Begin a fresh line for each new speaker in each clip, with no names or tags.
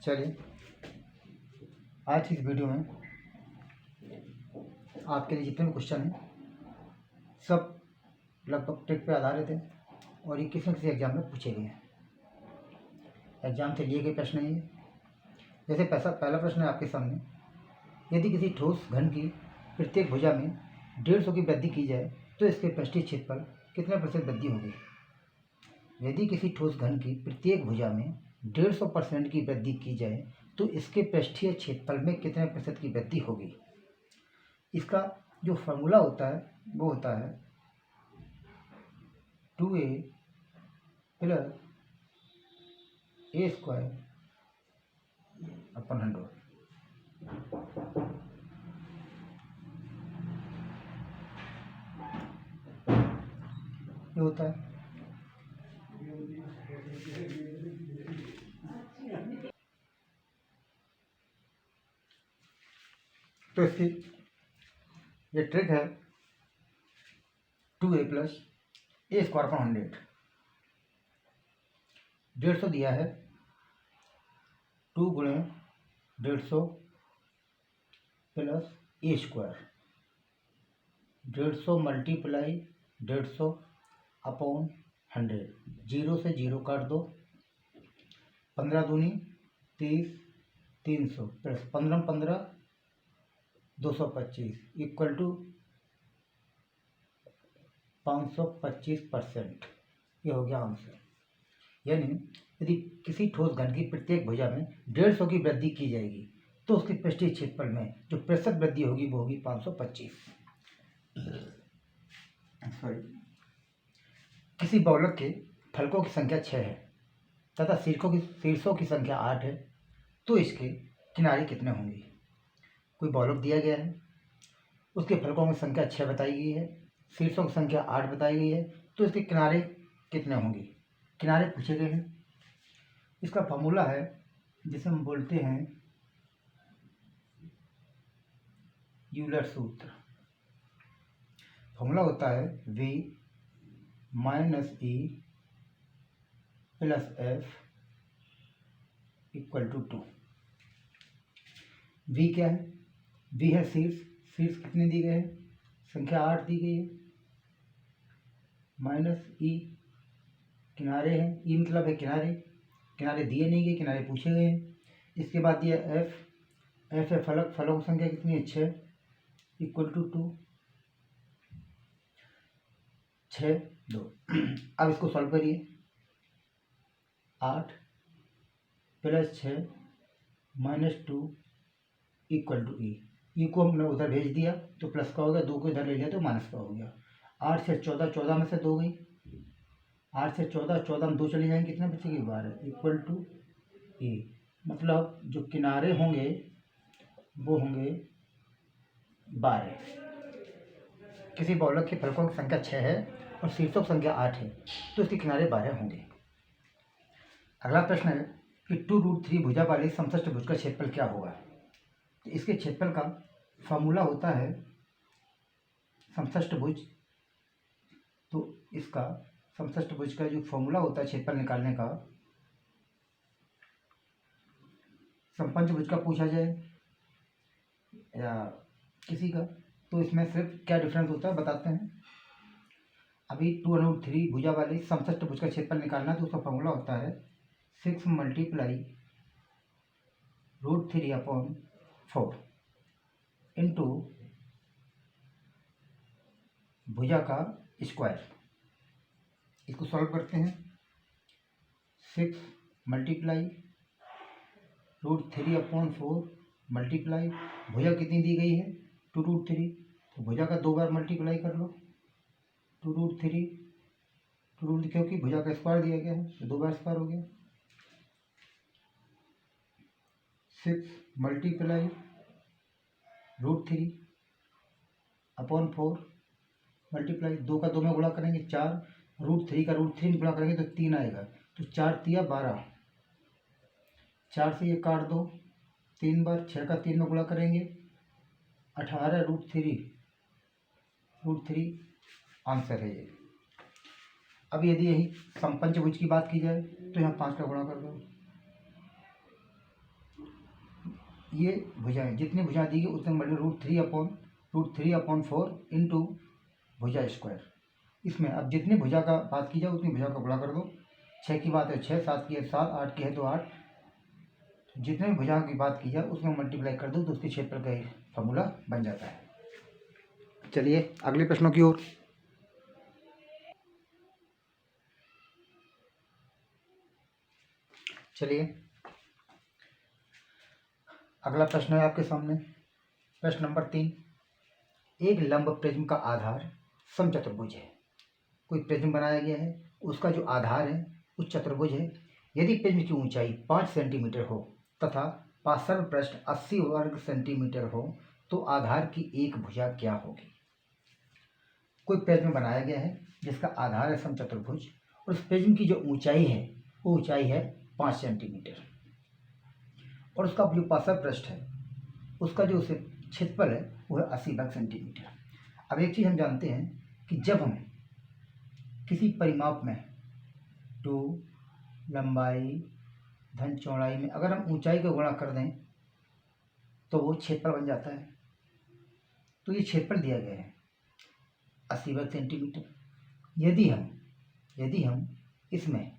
चलिए आज की इस वीडियो में आपके लिए जितने भी क्वेश्चन हैं सब लगभग ट्रिक पे आधारित है और ये किसी न किसी एग्जाम में पूछे गए हैं। एग्जाम से लिए गए प्रश्न हैं ये। जैसे पहला प्रश्न है आपके सामने, यदि किसी ठोस घन की प्रत्येक भुजा में 150 की वृद्धि की जाए तो इसके पृष्ठीय क्षेत्रफल कितने प्रतिशत वृद्धि होगी। यदि किसी ठोस घन की प्रत्येक भुजा में 150% की वृद्धि की जाए तो इसके पृष्ठीय क्षेत्रफल में कितने प्रतिशत की वृद्धि होगी। इसका जो फॉर्मूला होता है वो होता है 2a प्लस a² अपन 100। ये होता है तो इसकी ये ट्रिक है 2a प्लस a² अपन 100। 150 दिया है 2 गुणे 150 प्लस a² 150 मल्टीप्लाई 150 अपॉन 100। 0 से 0 काट दो, 15 दूनी 30, 300 प्लस 15 15 225 इक्वल टू 525%। ये हो गया आंसर। यानी यदि किसी ठोस घन की प्रत्येक भुजा में 150 की वृद्धि की जाएगी तो उसके पृष्ठीय क्षेत्रफल में जो प्रतिशत वृद्धि होगी वो होगी 525। सॉरी, किसी बहुलक के फलकों की संख्या 6 है तथा शीर्षों की संख्या 8 है तो इसके किनारे कितने होंगे। कोई बहुलक दिया गया है, उसके फलकों की संख्या 6 बताई गई है, शीर्षों की संख्या 8 बताई गई है, तो इसके किनारे कितने होंगे। किनारे पूछे गए हैं। इसका फॉर्मूला है जिसे हम बोलते हैं यूलर सूत्र। फॉर्मूला होता है v minus e plus f equal to 2। v क्या है? v है शीर्ष कितने दी गए हैं? संख्या 8 दी गई है। माइनस e किनारे हैं, e मतलब है किनारे दिए नहीं गए, किनारे पूछे गए हैं। इसके बाद दिया f है फलों की संख्या कितनी है? 6 इक्वल टू 2 6 2। अब इसको सॉल्व करिए। 8 प्लस 6 माइनस 2 इक्वल टू ई को हमने उधर भेज दिया तो प्लस का हो गया, 2 को इधर ले लिया तो माइनस का हो गया। 8 से 14 में से 2 गई, 8 से 14 में 2 चले जाएंगे, कितने बचेगी? 12 इक्वल टू ए। मतलब जो किनारे होंगे वो होंगे 12। किसी बहुलक के फलकों की संख्या 6 है और शीर्षों की संख्या 8 है तो इसके किनारे 12 होंगे। अगला प्रश्न है कि 2√3 भुजा वाली समष्टि भुज का क्षेत्रफल क्या होगा। तो इसके क्षेत्रफल का फॉर्मूला होता है समष्टि भुज। तो इसका समष्टि भुज का जो फॉर्मूला होता है क्षेत्रफल निकालने का, समपंचभुज का पूछा जाए या किसी का, तो इसमें सिर्फ क्या डिफरेंस होता है बताते हैं। अभी 2√3 भुजा वाली समष्टि भुज का क्षेत्रफल निकालना है तो उसका फॉर्मूला होता है 6 मल्टीप्लाई √3 अपॉन 4 इंटू भुजा का स्क्वायर। इसको सॉल्व करते हैं। 6 मल्टीप्लाई √3 अपॉन 4 मल्टीप्लाई भुजा कितनी दी गई है? 2√3, तो भुजा का 2 बार मल्टीप्लाई कर लो। 2√3 क्योंकि भुजा का स्क्वायर दिया गया है तो 2 बार स्क्वायर हो गया। 6 मल्टीप्लाई √3 अपॉन 4 मल्टीप्लाई 2 का 2 में गुणा करेंगे 4, √3 का √3 में गुणा करेंगे तो 3 आएगा, तो 4 तिया 12, 4 से ये काट दो 3 बार, 6 का 3 में गुणा करेंगे 18 √3 आंसर है ये। अब यदि यही समपंचभुज की बात की जाए तो यहाँ 5 का गुणा कर दो, ये भुजाएं जितनी भुजा दी गई उतने मल्टी √3/4 इंटू भुजा स्क्वायर। इसमें अब जितनी भुजा का बात की जाए उतनी भुजा का गुणा कर दो। 6 की बात है 6, 7 की है 7, 8 की है तो 8। जितने भी भुजाओं की बात की जाए उसमें मल्टीप्लाई कर दो तो उसके क्षेत्रफल का ही फॉर्मूला बन जाता है। चलिए अगले प्रश्नों की ओर। चलिए अगला प्रश्न है आपके सामने, प्रश्न नंबर 3। एक लंब प्रिज्म का आधार समचतुर्भुज है। कोई प्रिज्म बनाया गया है, उसका जो आधार है उस चतुर्भुज है। यदि प्रिज्म की ऊंचाई 5 सेंटीमीटर हो तथा पार्श्व पृष्ठ 80 वर्ग सेंटीमीटर हो तो आधार की एक भुजा क्या होगी। कोई प्रिज्म बनाया गया है जिसका आधार है समचतुर्भुज और उस प्रिज्म की जो ऊंचाई है वो ऊंचाई है 5 सेंटीमीटर और उसका जो पार्श्व पृष्ठ है उसका जो उसे क्षेत्रफल है वो है 80 वर्ग सेंटीमीटर। अब एक चीज़ हम जानते हैं कि जब हम किसी परिमाप में 2 लंबाई धन चौड़ाई में अगर हम ऊंचाई का गुणा कर दें तो वो क्षेत्रफल बन जाता है। तो ये क्षेत्रफल दिया गया है 80 वर्ग सेंटीमीटर। यदि हम इसमें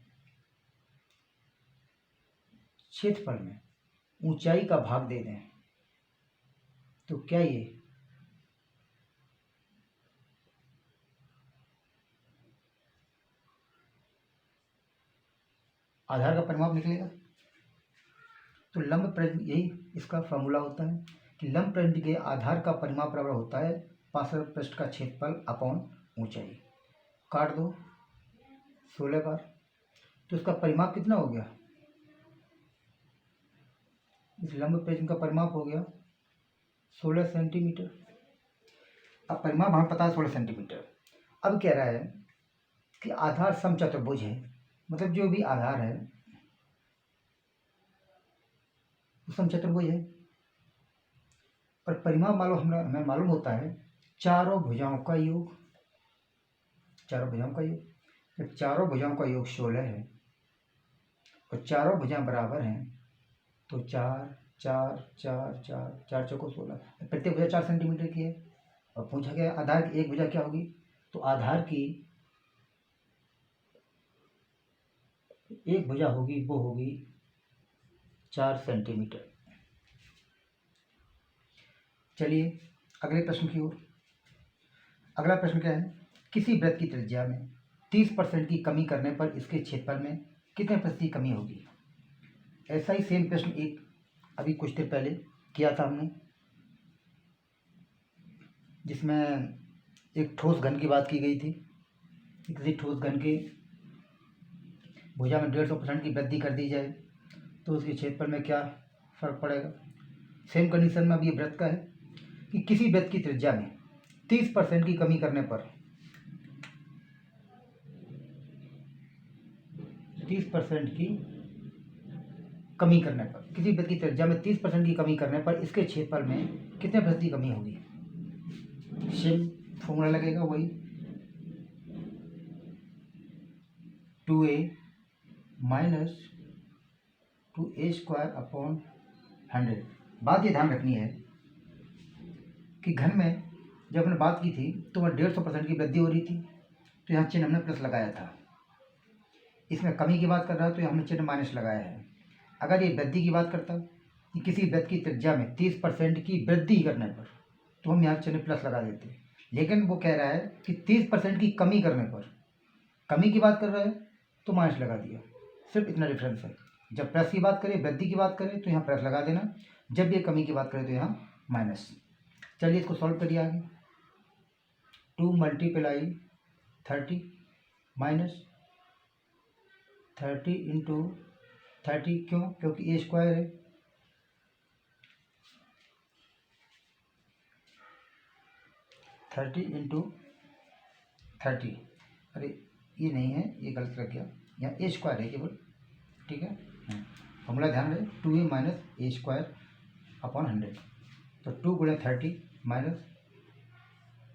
क्षेत्रफल में ऊंचाई का भाग दे दें तो क्या ये आधार का परिमाप निकलेगा। तो लंब प्रिज्म यही इसका फॉर्मूला होता है कि लंब प्रिज्म के आधार का परिमाप बराबर होता है पार्श्व पृष्ठ का क्षेत्रफल अपॉन ऊंचाई। काट दो 16 बार, तो इसका परिमाप कितना हो गया। इस लंब प्रिज्म का परिमाप हो गया 16 सेंटीमीटर। अब परिमाप हमें पता है 16 सेंटीमीटर। अब कह रहा है कि आधार समचतुर्भुज है, मतलब जो भी आधार है वो समचतुर्भुज है और परिमाप हमें मालूम होता है चारों भुजाओं का योग। चारों भुजाओं का योग, जब चारों भुजाओं का योग 16 है और चारों भुजाएं बराबर हैं तो 4 4 4 4 4 चौको 16। प्रत्येक भुजा 4 सेंटीमीटर की है और पूछा गया आधार की एक भुजा क्या होगी। तो आधार की एक भुजा होगी वो होगी 4 सेंटीमीटर। चलिए अगले प्रश्न की ओर। अगला प्रश्न क्या है, किसी वृत्त की त्रिज्या में 30% की कमी करने पर इसके क्षेत्रफल में कितने प्रतिशत की कमी होगी। ऐसा ही सेम प्रश्न एक अभी कुछ देर पहले किया था हमने, जिसमें एक ठोस घन की बात की गई थी कि किसी ठोस घन के भुजा में 150% की वृद्धि कर दी जाए तो उसके क्षेत्रफल में क्या फर्क पड़ेगा। सेम कंडीशन में अब ये वृत्त का है कि किसी वृत्त की त्रिज्या में 30% की कमी करने पर 30% की कमी करने पर किसी वृत्त की त्रिज्या में 30% की कमी करने पर इसके क्षेत्रफल में कितने प्रतिशत की कमी होगी। सेम फॉर्मूला लगेगा वही 2a माइनस 2a² अपॉन 100। बात ये ध्यान रखनी है कि घन में जब हमने बात की थी तो वह 150% की वृद्धि हो रही थी तो यहाँ चिन्ह हमने प्लस लगाया था। इसमें कमी की बात कर रहा है तो यहाँ हमने चिन्ह माइनस लगाया है। अगर ये वृद्धि की बात करता कि किसी वृत्त की त्रिज्या में 30% की वृद्धि करने पर तो हम यहाँ चिन्ह प्लस लगा देते, लेकिन वो कह रहा है कि 30% की कमी करने पर, कमी की बात कर रहा है तो माइनस लगा दिया। सिर्फ इतना डिफरेंस है। जब प्लस की बात करें, वृद्धि की बात करें तो यहाँ प्लस लगा देना, जब ये कमी की बात करें तो यहाँ माइनस। चलिए इसको सॉल्व करिए आगे। 2 × 30 माइनस 30 × 30 क्यों, क्योंकि a² है। थर्टी इंटू 30, अरे ये नहीं है, ये गलत रख गया, यहाँ a² है केवल, ठीक है। फॉर्मूला ध्यान रहे 2a माइनस a² अपॉन 100। तो 2 × 30 माइनस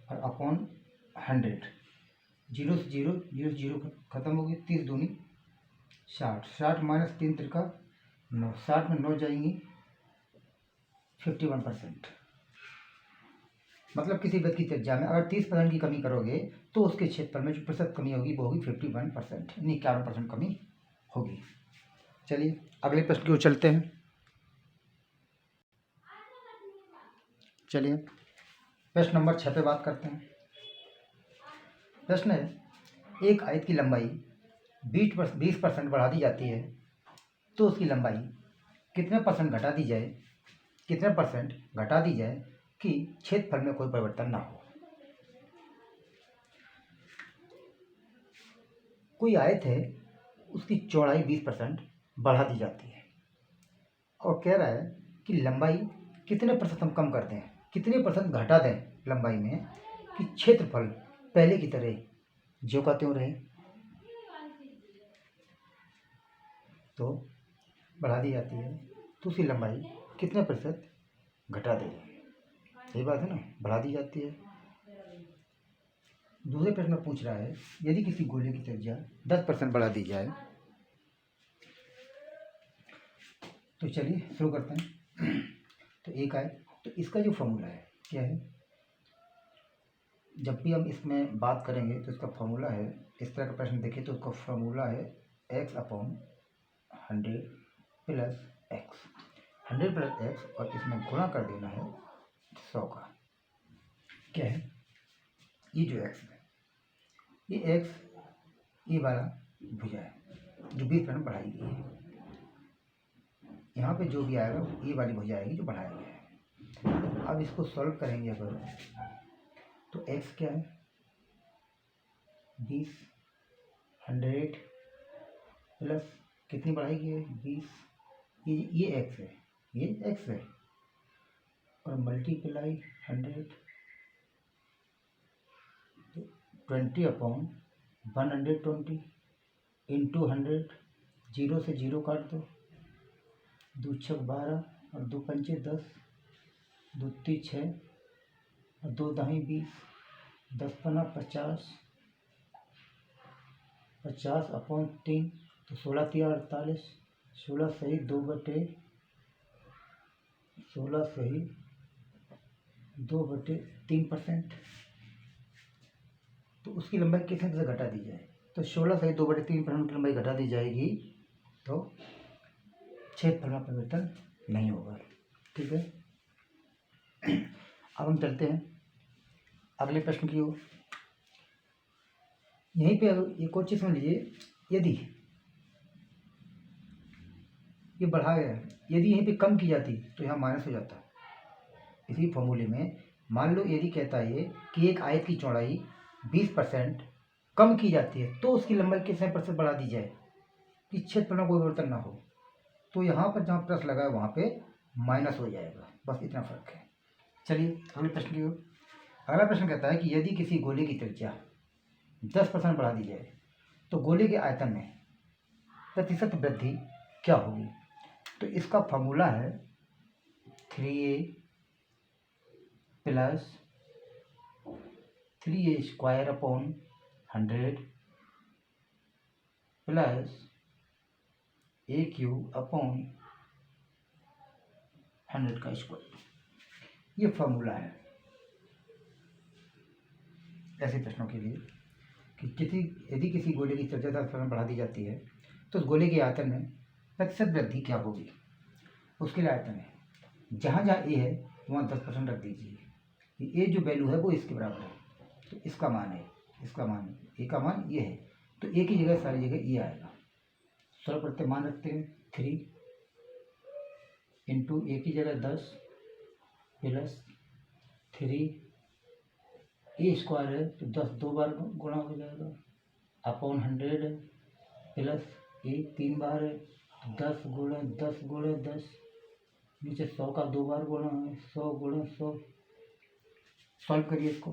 और अपॉन 100, 0 से 0 0 से 0 खत्म हो गई, 30 दूनी 60, 60 माइनस 3 × 9, 60 में 9 जाएंगी 51%। मतलब किसी व्यक्ति की त्रिज्या में अगर 30% की कमी करोगे तो उसके क्षेत्रफल में जो प्रतिशत कमी होगी वो होगी 51%, यानी 51% कमी होगी। चलिए अगले प्रश्न की ओर चलते हैं। चलिए प्रश्न नंबर 6 पे बात करते हैं। प्रश्न है एक आयत की लंबाई 20% बढ़ा दी जाती है तो उसकी लंबाई कितने परसेंट घटा दी जाए कि क्षेत्रफल में कोई परिवर्तन ना हो। कोई आयत है उसकी चौड़ाई 20% बढ़ा दी जाती है और कह रहा है कि लंबाई कितने प्रतिशत हम कम कर दें, कितने परसेंट घटा दें लंबाई में कि क्षेत्रफल पहले की तरह ज्यों का त्यों रहे। तो बढ़ा दी जाती है तो उसकी लंबाई कितने प्रतिशत घटा दें, यही बात है ना, बढ़ा दी जाती है। दूसरे प्रश्न में पूछ रहा है यदि किसी गोले की त्रिज्या 10% बढ़ा दी जाए। तो चलिए शुरू करते हैं। तो एक आए तो इसका जो फॉर्मूला है क्या है, जब भी हम इसमें बात करेंगे तो इसका फॉर्मूला है, इस तरह का प्रश्न देखिए तो उसका फॉर्मूला है x/100 plus x, 100 plus x और इसमें गुणा कर देना है 100 का। क्या है ये जो x है, ये x ये वाला भुजा है जो 20% बढ़ाई गई है, यहाँ पे जो भी आएगा वो ये वाली भुजा आएगी जो बढ़ाया गया है। अब इसको सॉल्व करेंगे अगर तो x क्या है 20, 100 प्लस कितनी बढ़ाई गई है 20, ये x है, ये x है और मल्टीप्लाई 100 20/120 इंटू 100, 0 से 0 काट दो, 2 छक 12 और 2 पंचे 10, 2 ती 6 और 2 दाही 20, 10 पना 50, 50/3 तो 16 तिया 48, 16 सही 2/3%। तो उसकी लंबाई कितने से घटा दी जाए, तो 16 सही 2/3% की लंबाई घटा दी जाएगी तो क्षेत्रफल में परिवर्तन नहीं होगा। ठीक है, अब हम चलते हैं अगले प्रश्न की ओर। यहीं पे एक और चीज समझ लीजिए, यदि ये बढ़ा गया, यदि यहीं पे कम की जाती तो यहाँ माइनस हो जाता। इसी फॉर्मूले में मान लो यदि कहता है ये कि एक आयत की चौड़ाई 20% कम की जाती है तो उसकी लंबाई कितने प्रतिशत बढ़ा दी जाए कि क्षेत्रफल में कोई परिवर्तन ना हो, तो यहाँ पर जहाँ प्लस लगा है वहाँ पे माइनस हो जाएगा, बस इतना फर्क है। चलिए अगले प्रश्न की ओर। अगला प्रश्न कहता है कि यदि किसी गोले की त्रिज्या 10% बढ़ा दी जाए तो गोले के आयतन में प्रतिशत वृद्धि क्या होगी। तो इसका फॉर्मूला है 3a plus 3a² 100 plus a³ 100 ये फॉर्मूला है ऐसे प्रश्नों के लिए कि यदि किसी गोले की त्रिज्या 10% बढ़ा दी जाती है तो उस गोले के आयतन में प्रतिशत वृद्धि क्या होगी। उसके लिए आयतन है, जहाँ जहाँ ए है वहाँ 10% रख दीजिए, ए जो वैल्यू है वो इसके बराबर है, तो इसका मान है, ए का मान ये है, तो ए की जगह सारी जगह ये आएगा। सरल करते मान रखते हैं 3 इंटू ए की जगह 10 प्लस 3 a² है तो 10 2 बार गुणा हो जाएगा अपॉन 100 है प्लस a 3 बार है तो 10 गुणे 10 नीचे 100 का 2 बार गुणा है 100 गुणे 100। सॉल्व करिए इसको,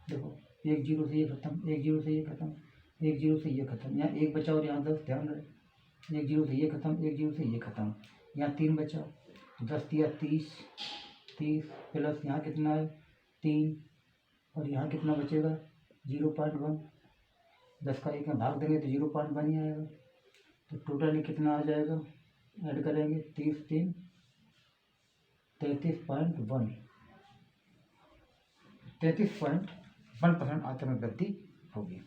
देखो 1 0 से ये खत्म, 1 0 से ये खत्म, 1 0 से ये खत्म, यहाँ 1 बचा और यहाँ 10, ध्यान रहे 1 0 से ये खत्म, 1 0 से ये खत्म, यहाँ 3 बचा, 10 तिया 30 प्लस यहाँ कितना है 3 और यहाँ कितना बचेगा 0.1, 10 का 1 में भाग देंगे तो 0.1 ही आएगा, तो टोटल कितना आ जाएगा, ऐड करेंगे 30 3 33.1% आयतन में वृद्धि होगी।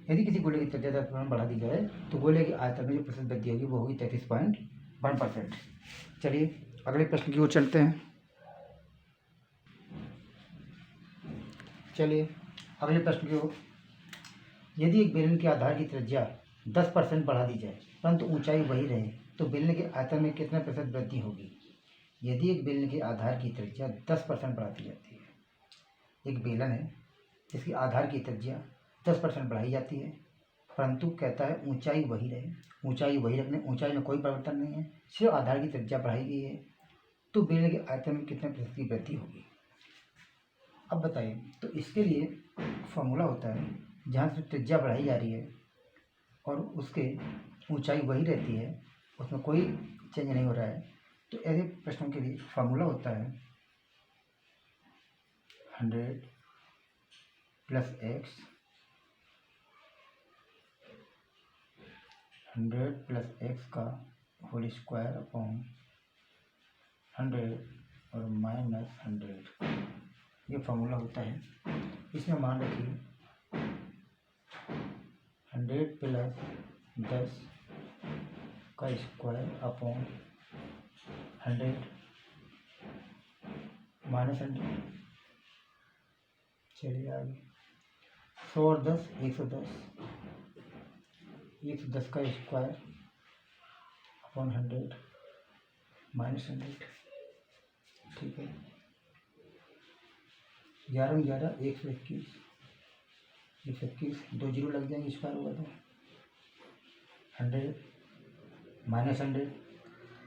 यदि किसी गोले की त्रिज्या बढ़ा दी जाए तो गोले के आयतन में जो प्रतिशत वृद्धि होगी वो होगी 33.1%। चलिए अगले प्रश्न की ओर चलते हैं। चलिए अगले प्रश्न की ओर। यदि एक बेलन के आधार की त्रिज्या 10% बढ़ा दी जाए परंतु ऊंचाई वही रहे तो बेलन के आयतन में कितना प्रतिशत वृद्धि होगी? यदि एक बेलन के आधार की त्रिज्या 10% बढ़ा दी जाती है, एक बेलन है जिसकी आधार की त्रिज्या 10% बढ़ाई जाती है परंतु कहता है ऊंचाई वही रहे, ऊंचाई वही रखने, ऊंचाई में कोई परिवर्तन नहीं है, सिर्फ आधार की त्रिज्या बढ़ाई गई है, तो बेलन के आयतन में कितने प्रतिशत की वृद्धि होगी? अब बताइए। तो इसके लिए फॉर्मूला होता है, जहाँ से त्रिज्या बढ़ाई जा रही है और उसके ऊंचाई वही रहती है, उसमें कोई चेंज नहीं हो रहा है, तो ऐसे प्रश्नों के लिए फार्मूला होता है 100 + x 100 + x का होल स्क्वायर अपॉन 100 और -100, ये फार्मूला होता है। इसमें मान रखिए 100 + 10 का स्क्वायर अपॉन 100 -100। चलिए आगे 100 और 10 110, 110 का स्क्वायर अपॉन 100 -100। ठीक है, 11 में 11 121, 121 2 जीरो लग जाएंगे, स्क्वायर होगा तो 100 -100,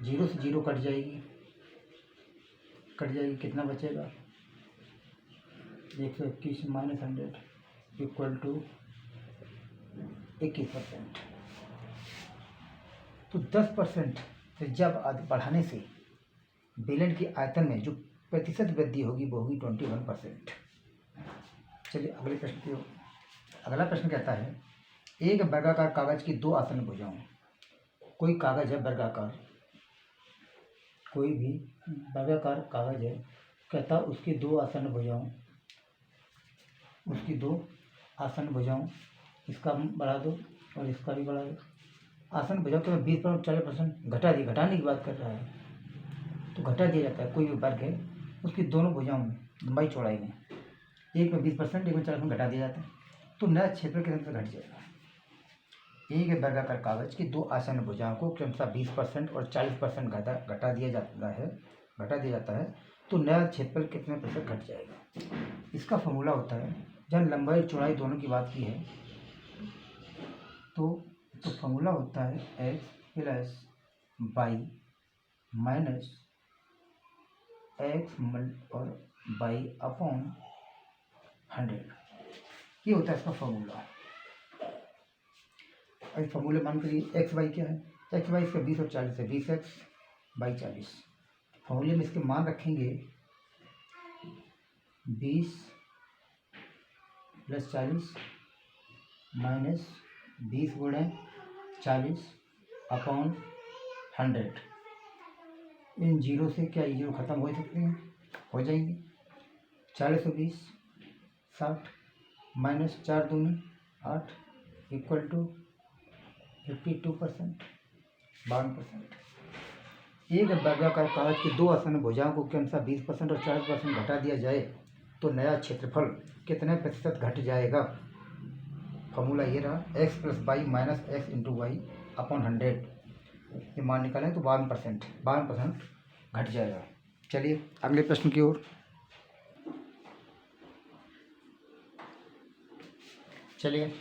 जीरो से जीरो कट जाएगी, कितना बचेगा? 121 -100 = 21%। तो 10% त्रिज्या बढ़ाने से बेलन के आयतन में जो प्रतिशत वृद्धि होगी वो होगी 21%। चलिए अगले प्रश्न की ओर। अगला प्रश्न कहता है, एक वर्गाकार कागज की दो आसन्न भुजाओं, कोई कागज है वर्गाकार, कोई भी वर्गाकार कागज है, कहता उसकी दो आसन्न भुजाओं, उसकी दो आसन्न भुजाओं, इसका बढ़ा दो और इसका भी बढ़ा दो। आसन्न भुजाओं के 20% और 40% घटाने की बात कर रहा है, तो घटा दिया जाता है। कोई भी वर्ग है उसकी दोनों भुजाओं में लंबाई चौड़ाई में एक में 20%, एक में 40% घटा दिया जाता है, तो नया क्षेत्रफल कितने से घट जाएगा? एक वर्गाकार कागज की दो आसन्न भुजाओं को क्रमशः 20% और 40% घटा दिया जाता है, तो नया क्षेत्रफल कितने प्रतिशत घट जाएगा? इसका फॉर्मूला होता है, जब लंबाई चौड़ाई दोनों की बात की है तो फॉर्मूला होता है x + y माइनस x और y अपॉन 100, ये होता है इसका फॉर्मूला। इस फॉर्मूले मान करिए एक्स वाई क्या है, एक्स वाई इसका 20 और 40 है, 20x / 40। फॉर्मूले में इसके मान रखेंगे 20 + 40 माइनस 20 × 40 अपॉन 100। इन जीरो से क्या जीरो खत्म हो सकते हैं, हो जाएंगे। 40 और 20 60 माइनस 4 दूनी 8 = 52%, 52%। एक वर्गाकार कागज की दो आसन्न भुजाओं को क्रमशः 20% और 40% घटा दिया जाए तो नया क्षेत्रफल कितने प्रतिशत घट जाएगा? फॉर्मूला ये रहा, x + y minus x × y upon 100। ये मान निकालें तो 52% घट जाएगा। चलिए अगले प्रश्न की ओर। चलिए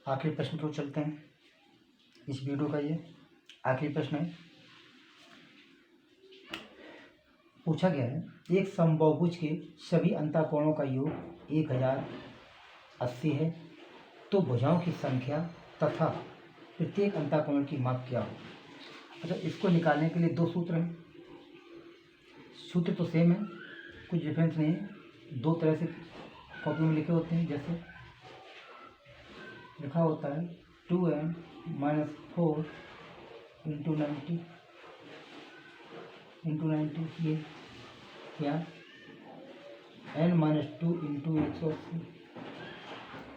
आखिरी प्रश्न की ओर चलते हैं। इस वीडियो का ये आखिरी प्रश्न है। पूछा गया है, एक समबाहुभुज के सभी अंतःकोणों का योग 1080 है, तो भुजाओं की संख्या तथा प्रत्येक अंतःकोण की माप क्या हो? अच्छा, इसको निकालने के लिए दो सूत्र हैं। सूत्र तो सेम है, कुछ डिफरेंस नहीं है, दो तरह से कॉपी में लिखे होते हैं। जैसे लिखा होता है 2m - 4 × 90 इंटू 90 ये क्या n-2 इंटू 180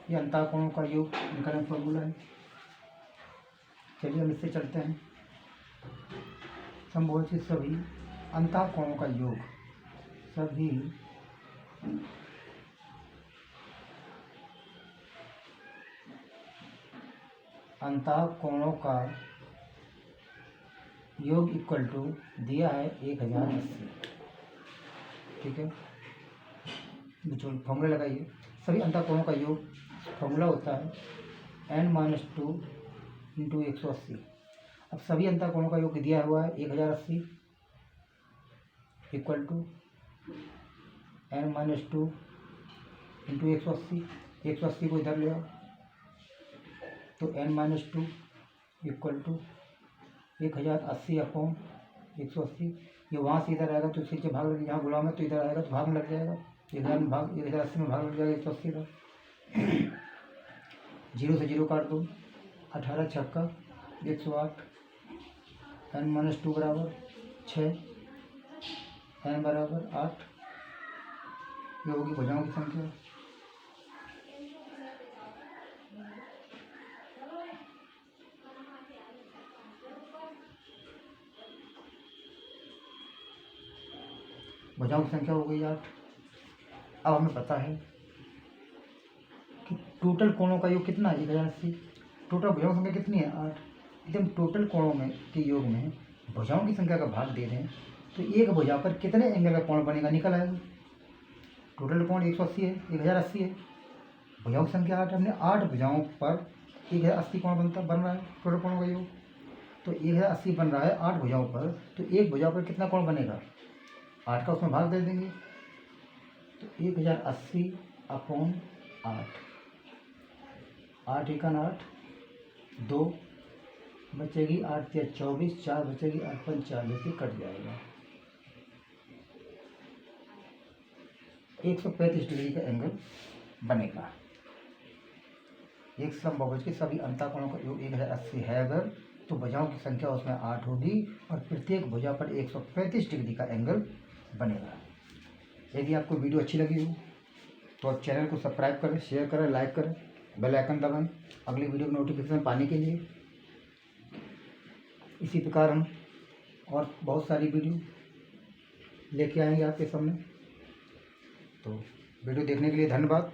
ये अंतःकोणों का योग निकालने फॉर्मूला है। चलिए हम इससे चलते हैं। संभोचित सभी अंतःकोणों का योग, सभी अंतःकोणों का योग इक्वल टू दिया है 1080। ठीक है, फॉर्मूला लगाइए। सभी अंतःकोणों का योग फॉर्मूला होता है n-2 इंटू 180। अब सभी अंतःकोणों का योग दिया हुआ है 1080 इक्वल टू n-2 इंटू 180। 180 को इधर ले आओ तो n-2 इक्वल टू 1080 अपॉन 180। ये वहाँ से इधर आएगा तो इससे भाग लग, यहाँ गुलाम है तो इधर आएगा तो भाग में लग जाएगा। 1080 में भाग लग जाएगा 180 का। 0 से 0 काट दो, 18 छक्का 108। n-2 बराबर 6, n बराबर 8। ये होगी भुजाओं की संख्या। भुजाओं की संख्या हो गई 8। अब हमें पता है कि टोटल कोणों का योग कितना है 1080। टोटल भुजाओं की संख्या कितनी है 8। यदि हम टोटल कोणों में के योग में भुजाओं की संख्या का भाग दे दें तो एक भुजा पर कितने एंगल का कोण बनेगा निकल आएगा। टोटल कोण 180 है, 1080 है, भुजाओं की संख्या 8। हमने 8 भुजाओं पर 1080 कोण बन रहा है टोटल कोणों का योग। तो 1080 बन रहा है 8 भुजाओं पर, तो एक भुजा पर कितना कोण बनेगा 8 का उसमें भाग दे देंगे तो 1080 अपॉन 8। 8 एकन 8, 2 बचेगी, 8 या 24, 4 बचेगी, 8 पंच 40 से कट जाएगा। 135 डिग्री का एंगल बनेगा। एक समबाहुभुज के सभी अंतःकोणों का योग 1080 है अगर, तो भुजाओं की संख्या उसमें 8 होगी और प्रत्येक भुजा पर 135 डिग्री का एंगल बनेगा। यदि आपको वीडियो अच्छी लगी हो तो आप चैनल को सब्सक्राइब करें, शेयर करें, लाइक करें, बेल आइकन दबाएं अगली वीडियो की नोटिफिकेशन पाने के लिए। इसी प्रकार हम और बहुत सारी वीडियो लेके आएंगे आपके सामने। तो वीडियो देखने के लिए धन्यवाद।